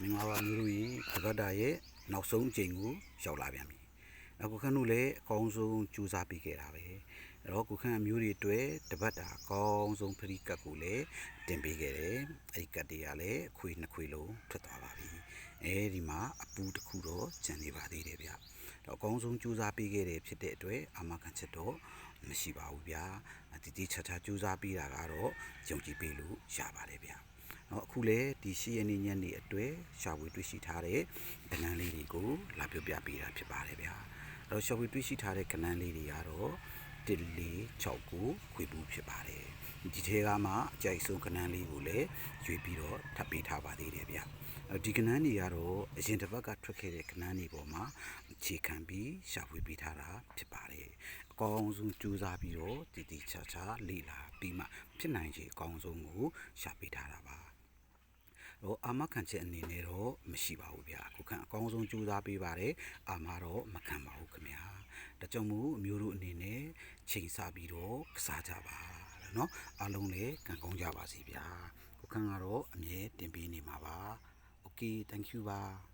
မင်္ဂလာပါမျိုးတို့ရေတပတ်တာရဲ့နောက်ဆုံးအချိန်ကိုရောက်လာပြန်ပြီအခုခန်းတို့လည်းအကောင်းဆုံးကြိုးစားပြီးခဲ့တာပဲအဲ့တော့ကိုခန်းအမျိုးတွေအတွက်တပတ်တာအကောင်းဆုံးဖရီကတ်ကိုလည်းတင်ပေးခဲ့တယ်အဲ့ဒီကတ်တွေကလည်းအခွေနှစ်ခွေလုံးထွက်သွားပါပြီအဲဒီမှာအပူတစ်ခုတော့ကျန်နေပါသေးတယ်ဗျတော့အကောင်းဆုံးကြိုးစားပေးခဲ့တယ်ဖြစ်တဲ့အတွက်အာမခံချက်တော့မရှိပါဘူးဗျာတည်တည်ချာချာကြိုးစားပေးတာကတော့ယုံကြည်ပေးလို့ရပါတယ်ဗျအခုလေဒီရှိရနေညနေအတွက်ရှာဖွေတွေ့ရှိထားတဲ့ကဏ္ဍလေးတွေကိုလာပြောပြပေးတာဖြစ်ပါတယ်ဗျာအဲ့တော့ရှာဖွေတွေ့ရှိထားတဲ့ကဏ္ဍလေးတွေကတော့146ခွေပူးဖြစ်ပါတယ်ဒီထဲကမှအကြိုက်ဆုံးကဏ္ဍလေးကိုလည်းရွေးပြီးတော့ထပ်ပေးထားပါသေးတယ်ဗျာဒီကဏ္ဍတွေကတော့အရင်တစ်ပတ်ကထွက်ခဲ့တဲ့ကဏ္ဍတွေပေါ်မှာအခြေခံပြီးရှာဖွေပေးထားတာဖြစ်ပါတယ်အကောင်းဆုံးကြိုးစားပြီးတော့တည်တည်ချာချာလေ့လာပြီးမှဖြစ်နိုင်ခြေအကောင်းဆုံးကိုရှာပေးထားတာပါတော့အာမခံချက်အနေနဲ့တော့မရှိပါဘူးဗျာခုခံအကောင်းဆုံးကြိုးစားပေးပါတယ်အာမတော့မခံပါဘူးခင်ဗျာဒါကြောင့်မို့အမျိုးတို့အနေနဲ့ချိန်ဆပြီးတော့ကစားကြပါเนาะအားလုံးလည်းကံကောင်းကြပါစေဗျာခုခံကတော့အမြဲတင်ပေးနေမှာပါ Okay thank you ပါ